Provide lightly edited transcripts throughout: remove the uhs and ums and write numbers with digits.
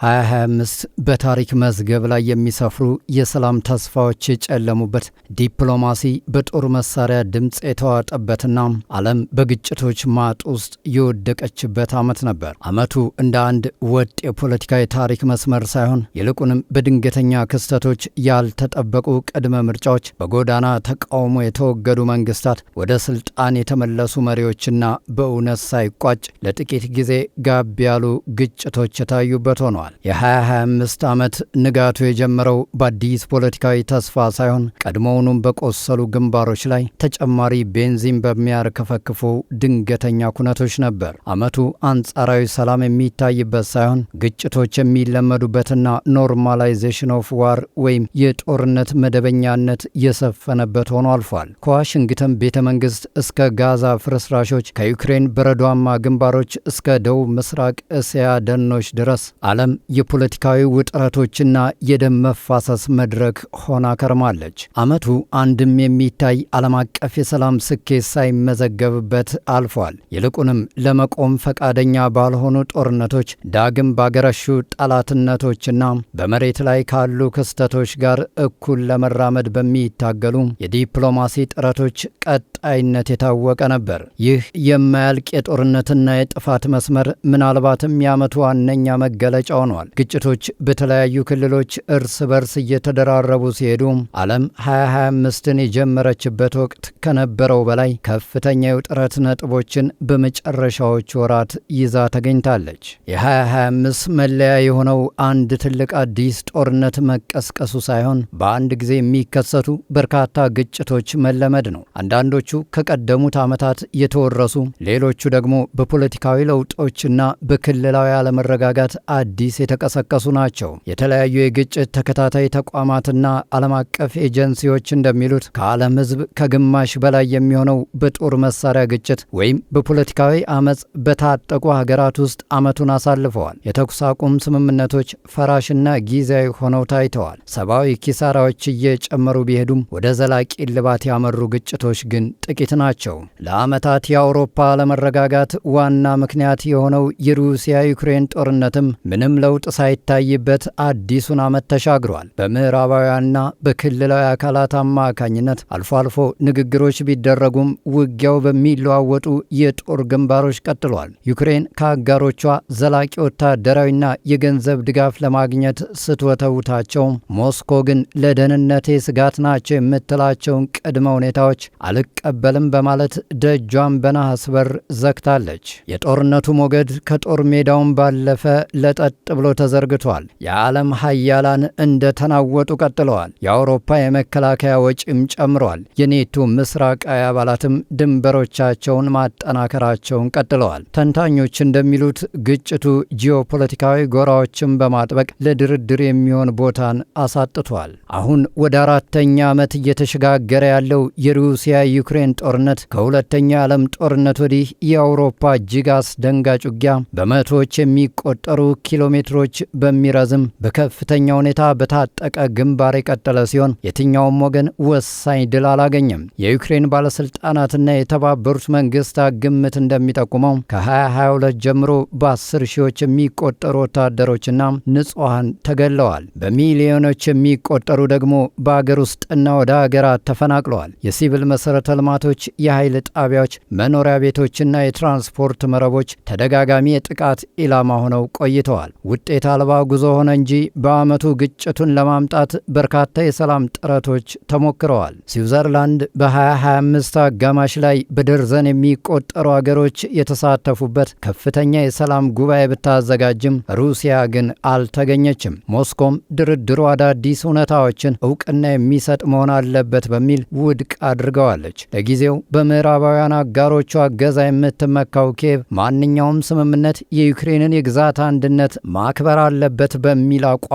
2025 በታሪክ መዝገብ ላይ የሚሰፍሩ የሰላም ተስፋዎች የጨለሙበት፣ ዲፕሎማሲ በጦር መሳሪያ ድምፅ የተዋጠበትና ዓለም በግጭቶች ማጥ ውስጥ የወደቀችበት ዓመት ነበር። ዓመቱ እንደ አንድ ወጥ የፖለቲካ የታሪክ መስመር ሳይሆን ይልቁንም በድንገተኛ ክስተቶች፣ ያልተጠበቁ ቅድመ ምርጫዎች፣ በጎዳና ተቃውሞ የተወገዱ መንግስታት፣ ወደ ስልጣን የተመለሱ መሪዎችና በእውነት ሳይቋጭ ለጥቂት ጊዜ ጋብ ያሉ ግጭቶች የታዩበት ሆነዋል። የ2025 ዓመት ንጋቱ የጀመረው በአዲስ ፖለቲካዊ ተስፋ ሳይሆን ቀድሞውኑም በቆሰሉ ግንባሮች ላይ ተጨማሪ ቤንዚን በሚያርከፈክፉ ድንገተኛ ኩነቶች ነበር። ዓመቱ አንጻራዊ ሰላም የሚታይበት ሳይሆን ግጭቶች የሚለመዱበትና ኖርማላይዜሽን ኦፍ ዋር ወይም የጦርነት መደበኛነት የሰፈነበት ሆኖ አልፏል። ከዋሽንግተን ቤተ መንግስት እስከ ጋዛ ፍርስራሾች፣ ከዩክሬን በረዷማ ግንባሮች እስከ ደቡብ ምስራቅ እስያ ደኖች ድረስ ዓለም የፖለቲካዊ ውጥረቶችና የደም መፋሰስ መድረክ ሆና ከርማለች። ዓመቱ አንድም የሚታይ ዓለም አቀፍ የሰላም ስኬት ሳይመዘገብበት አልፏል። ይልቁንም ለመቆም ፈቃደኛ ባልሆኑ ጦርነቶች፣ ዳግም ባገረሹ ጠላትነቶችና በመሬት ላይ ካሉ ክስተቶች ጋር እኩል ለመራመድ በሚታገሉ የዲፕሎማሲ ጥረቶች ቀጣይነት የታወቀ ነበር። ይህ የማያልቅ የጦርነትና የጥፋት መስመር ምናልባትም የዓመቱ ዋነኛ መገለጫ ሆኗል። ግጭቶች በተለያዩ ክልሎች እርስ በርስ እየተደራረቡ ሲሄዱ ዓለም 2025ን የጀመረችበት ወቅት ከነበረው በላይ ከፍተኛ የውጥረት ነጥቦችን በመጨረሻዎቹ ወራት ይዛ ተገኝታለች። የ2025 መለያ የሆነው አንድ ትልቅ አዲስ ጦርነት መቀስቀሱ ሳይሆን በአንድ ጊዜ የሚከሰቱ በርካታ ግጭቶች መለመድ ነው። አንዳንዶቹ ከቀደሙት ዓመታት የተወረሱ፣ ሌሎቹ ደግሞ በፖለቲካዊ ለውጦችና በክልላዊ አለመረጋጋት አዲስ የተቀሰቀሱ ናቸው። የተለያዩ የግጭት ተከታታይ ተቋማትና ዓለም አቀፍ ኤጀንሲዎች እንደሚሉት ከዓለም ሕዝብ ከግማሽ በላይ የሚሆነው በጦር መሳሪያ ግጭት ወይም በፖለቲካዊ አመፅ በታጠቁ ሀገራት ውስጥ ዓመቱን አሳልፈዋል። የተኩስ አቁም ስምምነቶች ፈራሽና ጊዜያዊ ሆነው ታይተዋል። ሰብአዊ ኪሳራዎች እየጨመሩ ቢሄዱም ወደ ዘላቂ እልባት ያመሩ ግጭቶች ግን ጥቂት ናቸው። ለዓመታት የአውሮፓ አለመረጋጋት ዋና ምክንያት የሆነው የሩሲያ ዩክሬን ጦርነትም ምንም ለውጥ ሳይታይበት አዲሱን ዓመት ተሻግሯል። በምዕራባውያንና በክልላዊ አካላት አማካኝነት አልፎ አልፎ ንግግሮች ቢደረጉም ውጊያው በሚለዋወጡ የጦር ግንባሮች ቀጥሏል። ዩክሬን ከአጋሮቿ ዘላቂ ወታደራዊና የገንዘብ ድጋፍ ለማግኘት ስትወተውታቸው፣ ሞስኮ ግን ለደህንነቴ ስጋት ናቸው የምትላቸውን ቅድመ ሁኔታዎች አልቀበልም በማለት ደጇን በነሐስ በር ዘግታለች። የጦርነቱ ሞገድ ከጦር ሜዳውን ባለፈ ለጠጥ ብሎ ተዘርግቷል። የዓለም ሀያላን እንደ ተናወጡ ቀጥለዋል። የአውሮፓ የመከላከያ ወጪም ጨምሯል። የኔቶ ምስራቃዊ አባላትም ድንበሮቻቸውን ማጠናከራቸውን ቀጥለዋል። ተንታኞች እንደሚሉት ግጭቱ ጂኦፖለቲካዊ ጎራዎችን በማጥበቅ ለድርድር የሚሆን ቦታን አሳጥቷል። አሁን ወደ አራተኛ ዓመት እየተሸጋገረ ያለው የሩሲያ ዩክሬን ጦርነት ከሁለተኛ ዓለም ጦርነት ወዲህ የአውሮፓ እጅግ አስደንጋጭ ውጊያ በመቶዎች የሚቆጠሩ ኪሎ ሜትሮች በሚረዝም በከፍተኛ ሁኔታ በታጠቀ ግንባር የቀጠለ ሲሆን የትኛውም ወገን ወሳኝ ድል አላገኘም። የዩክሬን ባለስልጣናትና የተባበሩት መንግስታት ግምት እንደሚጠቁመው ከ2022 ጀምሮ በ10 ሺዎች የሚቆጠሩ ወታደሮችና ንጹሐን ተገለዋል። በሚሊዮኖች የሚቆጠሩ ደግሞ በአገር ውስጥና ወደ ሀገራት ተፈናቅለዋል። የሲቪል መሰረተ ልማቶች፣ የኃይል ጣቢያዎች፣ መኖሪያ ቤቶችና የትራንስፖርት መረቦች ተደጋጋሚ የጥቃት ኢላማ ሆነው ቆይተዋል። ውጤት አልባ ጉዞ ሆነ እንጂ በዓመቱ ግጭቱን ለማምጣት በርካታ የሰላም ጥረቶች ተሞክረዋል። ስዊዘርላንድ በ2025 አጋማሽ ላይ በደርዘን የሚቆጠሩ አገሮች የተሳተፉበት ከፍተኛ የሰላም ጉባኤ ብታዘጋጅም ሩሲያ ግን አልተገኘችም። ሞስኮም ድርድሩ አዳዲስ እውነታዎችን እውቅና የሚሰጥ መሆን አለበት በሚል ውድቅ አድርገዋለች። ለጊዜው በምዕራባውያን አጋሮቿ እገዛ የምትመካው ኪየቭ ማንኛውም ስምምነት የዩክሬንን የግዛት አንድነት ማክበር አለበት በሚል አቋሟ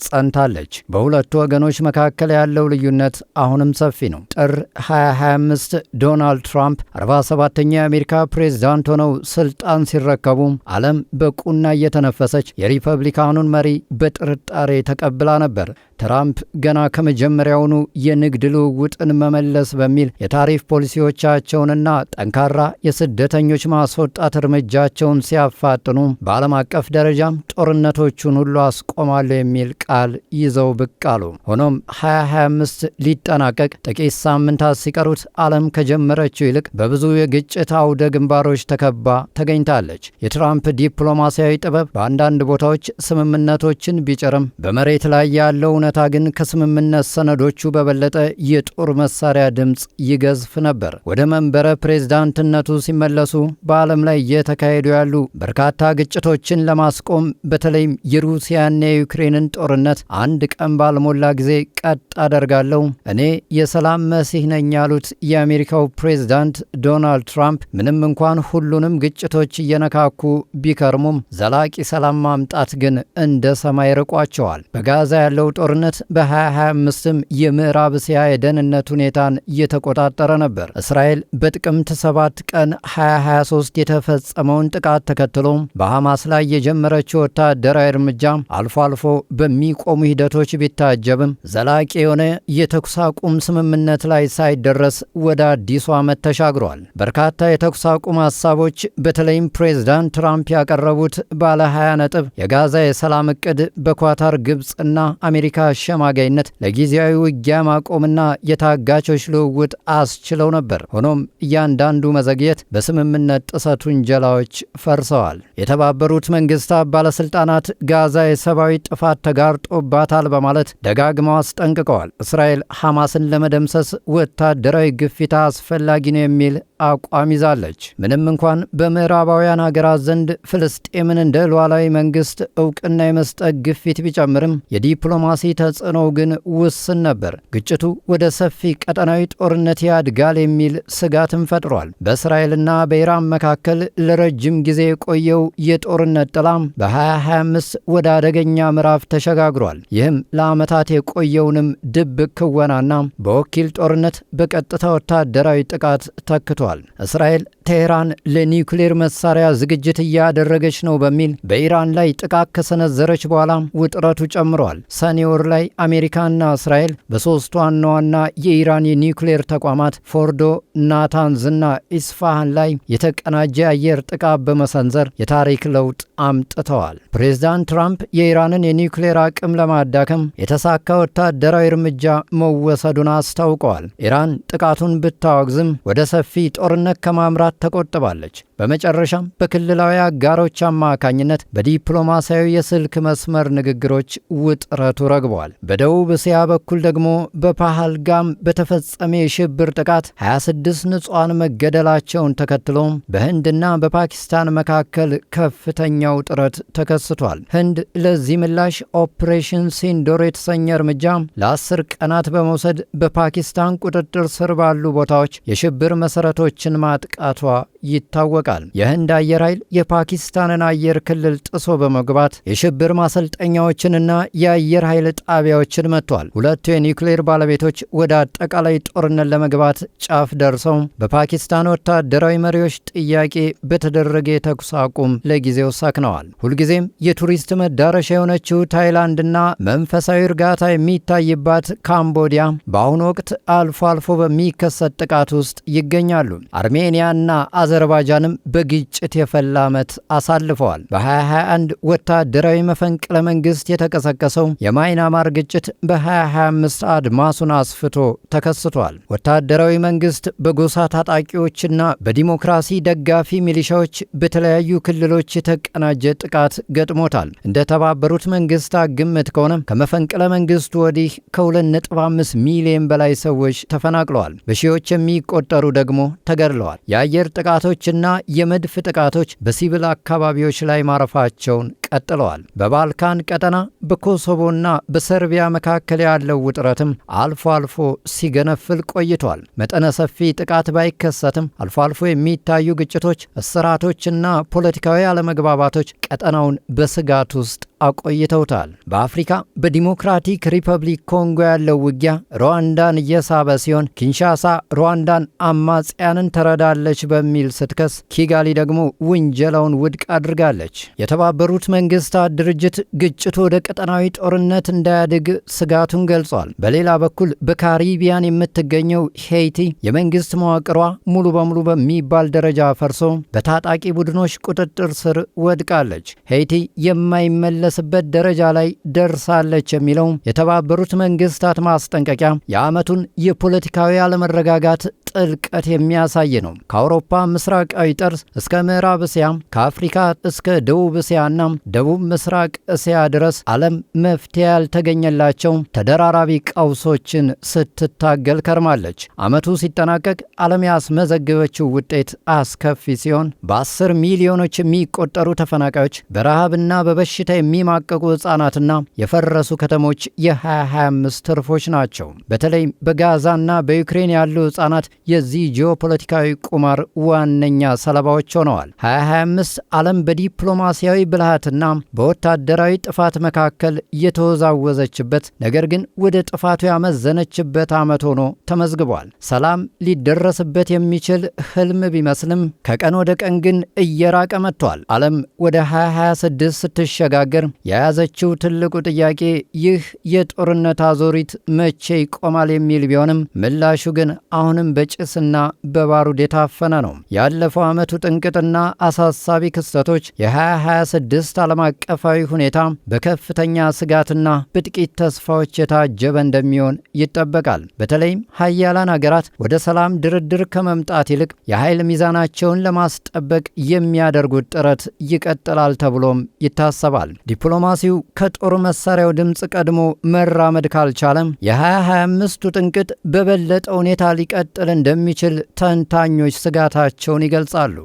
ጸንታለች። በሁለቱ ወገኖች መካከል ያለው ልዩነት አሁንም ሰፊ ነው። ጥር 2025 ዶናልድ ትራምፕ 47ኛ የአሜሪካ ፕሬዝዳንት ሆነው ስልጣን ሲረከቡ ዓለም በቁና እየተነፈሰች የሪፐብሊካኑን መሪ በጥርጣሬ ተቀብላ ነበር። ትራምፕ ገና ከመጀመሪያውኑ የንግድ ልውውጥን መመለስ በሚል የታሪፍ ፖሊሲዎቻቸውንና ጠንካራ የስደተኞች ማስወጣት እርምጃቸውን ሲያፋጥኑ በዓለም አቀፍ ደረጃም ጦርነቶቹን ሁሉ አስቆማለሁ የሚል ቃል ይዘው ብቅ አሉ። ሆኖም 2025 ሊጠናቀቅ ጥቂት ሳምንታት ሲቀሩት ዓለም ከጀመረችው ይልቅ በብዙ የግጭት አውደ ግንባሮች ተከባ ተገኝታለች። የትራምፕ ዲፕሎማሲያዊ ጥበብ በአንዳንድ ቦታዎች ስምምነቶችን ቢጭርም በመሬት ላይ ያለው እውነታ ግን ከስምምነት ሰነዶቹ በበለጠ የጦር መሳሪያ ድምፅ ይገዝፍ ነበር። ወደ መንበረ ፕሬዝዳንትነቱ ሲመለሱ በዓለም ላይ እየተካሄዱ ያሉ በርካታ ግጭቶችን ለማስቆም በተለይም የሩሲያና የዩክሬንን ጦርነት አንድ ቀን ባልሞላ ጊዜ ቀጥ አደርጋለሁ፣ እኔ የሰላም መሲህ ነኝ ያሉት የአሜሪካው ፕሬዝዳንት ዶናልድ ትራምፕ ምንም እንኳን ሁሉንም ግጭቶች እየነካኩ ቢከርሙም ዘላቂ ሰላም ማምጣት ግን እንደ ሰማይ ርቋቸዋል። በጋዛ ያለው ጦርነት በ2025ም የምዕራብ እስያ የደህንነት ሁኔታን እየተቆጣጠረ ነበር። እስራኤል በጥቅምት 7 ቀን 2023 የተፈጸመውን ጥቃት ተከትሎ በሐማስ ላይ የጀመረችው ወታደራዊ እርምጃ አልፎ አልፎ በሚቆሙ ሂደቶች ቢታጀብም ዘላቂ የሆነ የተኩስ አቁም ስምምነት ላይ ሳይደረስ ወደ አዲሱ ዓመት ተሻግሯል። በርካታ የተኩስ አቁም ሐሳቦች በተለይም ፕሬዝዳንት ትራምፕ ያቀረቡት ባለ 20 ነጥብ የጋዛ የሰላም ዕቅድ በኳታር ግብፅና አሜሪካ አሸማጋይነት ለጊዜያዊ ውጊያ ማቆምና የታጋቾች ልውውጥ አስችለው ነበር። ሆኖም እያንዳንዱ መዘግየት በስምምነት ጥሰት ውንጀላዎች ፈርሰዋል። የተባበሩት መንግስታት ባለስልጣናት ጋዛ የሰብአዊ ጥፋት ተጋርጦባታል በማለት ደጋግመው አስጠንቅቀዋል። እስራኤል ሐማስን ለመደምሰስ ወታደራዊ ግፊት አስፈላጊ ነው የሚል አቋም ይዛለች። ምንም እንኳን በምዕራባውያን ሀገራት ዘንድ ፍልስጤምን እንደ ሉዓላዊ መንግስት እውቅና የመስጠት ግፊት ቢጨምርም የዲፕሎማሲ ተጽዕኖው ግን ውስን ነበር። ግጭቱ ወደ ሰፊ ቀጠናዊ ጦርነት ያድጋል የሚል ስጋትን ፈጥሯል። በእስራኤልና በኢራን መካከል ለረጅም ጊዜ የቆየው የጦርነት ጥላም በ2025 ወደ አደገኛ ምዕራፍ ተሸጋግሯል። ይህም ለዓመታት የቆየውንም ድብቅ ክወናና በወኪል ጦርነት በቀጥታ ወታደራዊ ጥቃት ተክቷል። እስራኤል ቴህራን ለኒውክሌር መሳሪያ ዝግጅት እያደረገች ነው በሚል በኢራን ላይ ጥቃት ከሰነዘረች በኋላ ውጥረቱ ጨምሯል። ሰኔ ወር ላይ አሜሪካና እስራኤል በሶስት ዋና ዋና የኢራን የኒውክሌር ተቋማት ፎርዶ፣ ናታንዝና ኢስፋሃን ላይ የተቀናጀ አየር ጥቃት በመሰንዘር የታሪክ ለውጥ አምጥተዋል። ፕሬዝዳንት ትራምፕ የኢራንን የኒውክሌር አቅም ለማዳከም የተሳካ ወታደራዊ እርምጃ መወሰዱን አስታውቀዋል። ኢራን ጥቃቱን ብታወግዝም ወደ ሰፊ ጦርነት ከማምራት ተቆጥባለች። በመጨረሻም በክልላዊ አጋሮች አማካኝነት በዲፕሎማሲያዊ የስልክ መስመር ንግግሮች ውጥረቱ ረግቧል። በደቡብ እስያ በኩል ደግሞ በፓህልጋም በተፈጸመ የሽብር ጥቃት 26 ንጹሃን መገደላቸውን ተከትሎም በህንድና በፓኪስታን መካከል ከፍተኛ ውጥረት ተከስቷል። ህንድ ለዚህ ምላሽ ኦፕሬሽን ሲንዶር የተሰኘ እርምጃ ለ10 ቀናት በመውሰድ በፓኪስታን ቁጥጥር ስር ባሉ ቦታዎች የሽብር መሰረቶችን ማጥቃቷ ይታወቃል። የህንድ አየር ኃይል የፓኪስታንን አየር ክልል ጥሶ በመግባት የሽብር ማሰልጠኛዎችንና የአየር ኃይል ጣቢያዎችን መጥቷል። ሁለቱ የኒውክሌር ባለቤቶች ወደ አጠቃላይ ጦርነት ለመግባት ጫፍ ደርሰው በፓኪስታን ወታደራዊ መሪዎች ጥያቄ በተደረገ የተኩስ አቁም ለጊዜው ሰክነዋል። ሁልጊዜም የቱሪስት መዳረሻ የሆነችው ታይላንድና መንፈሳዊ እርጋታ የሚታይባት ካምቦዲያ በአሁኑ ወቅት አልፎ አልፎ በሚከሰት ጥቃት ውስጥ ይገኛሉ። አርሜኒያና አዘርባይጃንም በግጭት የፈላ ዓመት አሳልፈዋል። በ2021 ወታደራዊ መፈንቅለ መንግስት የተቀሰቀሰው የማይናማር ግጭት በ2025 አድማሱን አስፍቶ ተከስቷል። ወታደራዊ መንግስት በጎሳ ታጣቂዎችና በዲሞክራሲ ደጋፊ ሚሊሻዎች በተለያዩ ክልሎች የተቀናጀ ጥቃት ገጥሞታል። እንደ ተባበሩት መንግስታት ግምት ከሆነ ከመፈንቅለ መንግስቱ ወዲህ ከ2.5 ሚሊዮን በላይ ሰዎች ተፈናቅለዋል። በሺዎች የሚቆጠሩ ደግሞ ተገድለዋል። የአየር ጥቃቶችና የመድፍ ጥቃቶች በሲቪል አካባቢዎች ላይ ማረፋቸውን ቀጥለዋል። በባልካን ቀጠና በኮሶቮና በሰርቢያ መካከል ያለው ውጥረትም አልፎ አልፎ ሲገነፍል ቆይቷል። መጠነ ሰፊ ጥቃት ባይከሰትም አልፎ አልፎ የሚታዩ ግጭቶች፣ እስራቶችና ፖለቲካዊ አለመግባባቶች ቀጠናውን በስጋት ውስጥ አቆይተውታል። በአፍሪካ በዲሞክራቲክ ሪፐብሊክ ኮንጎ ያለው ውጊያ ሩዋንዳን እየሳበ ሲሆን ኪንሻሳ ሩዋንዳን አማጽያንን ተረዳለች በሚል ስትከስ፣ ኪጋሊ ደግሞ ውንጀላውን ውድቅ አድርጋለች። የተባበሩት መንግስታት ድርጅት ግጭቱ ወደ ቀጠናዊ ጦርነት እንዳያድግ ስጋቱን ገልጿል። በሌላ በኩል በካሪቢያን የምትገኘው ሄይቲ የመንግስት መዋቅሯ ሙሉ በሙሉ በሚባል ደረጃ ፈርሶ በታጣቂ ቡድኖች ቁጥጥር ስር ወድቃለች። ሄይቲ የማይመለስበት ደረጃ ላይ ደርሳለች የሚለው የተባበሩት መንግስታት ማስጠንቀቂያ የዓመቱን የፖለቲካዊ አለመረጋጋት ጥልቀት የሚያሳይ ነው። ከአውሮፓ ምስራቃዊ ጠርዝ እስከ ምዕራብ እስያ፣ ከአፍሪካ እስከ ደቡብ እስያና ደቡብ ምስራቅ እስያ ድረስ ዓለም መፍትሄ ያልተገኘላቸው ተደራራቢ ቀውሶችን ስትታገል ከርማለች። ዓመቱ ሲጠናቀቅ ዓለም ያስመዘገበችው ውጤት አስከፊ ሲሆን በ10 ሚሊዮኖች የሚቆጠሩ ተፈናቃዮች፣ በረሃብና በበሽታ የሚማቀቁ ሕፃናትና የፈረሱ ከተሞች የ2025 ትርፎች ናቸው። በተለይም በጋዛና በዩክሬን ያሉ ሕፃናት የዚህ ጂኦፖለቲካዊ ቁማር ዋነኛ ሰለባዎች ሆነዋል። 2025 ዓለም በዲፕሎማሲያዊ ብልሃትና በወታደራዊ ጥፋት መካከል የተወዛወዘችበት ነገር ግን ወደ ጥፋቱ ያመዘነችበት ዓመት ሆኖ ተመዝግቧል። ሰላም ሊደረስበት የሚችል ህልም ቢመስልም ከቀን ወደ ቀን ግን እየራቀ መጥቷል። ዓለም ወደ 2026 ስትሸጋገር የያዘችው ትልቁ ጥያቄ ይህ የጦርነት አዙሪት መቼ ይቆማል የሚል ቢሆንም ምላሹ ግን አሁንም በጭስና በባሩድ የታፈነ ነው። ያለፈው ዓመቱ ጥንቅጥና አሳሳቢ ክስተቶች የ2026 ዓለም አቀፋዊ ሁኔታ በከፍተኛ ስጋትና በጥቂት ተስፋዎች የታጀበ እንደሚሆን ይጠበቃል። በተለይም ሀያላን ሀገራት ወደ ሰላም ድርድር ከመምጣት ይልቅ የኃይል ሚዛናቸውን ለማስጠበቅ የሚያደርጉት ጥረት ይቀጥላል ተብሎም ይታሰባል። ዲፕሎማሲው ከጦር መሳሪያው ድምፅ ቀድሞ መራመድ ካልቻለም የ2025ቱ ጥንቅጥ በበለጠ ሁኔታ ሊቀጥል እንደሚችል ተንታኞች ስጋታቸውን ይገልጻሉ።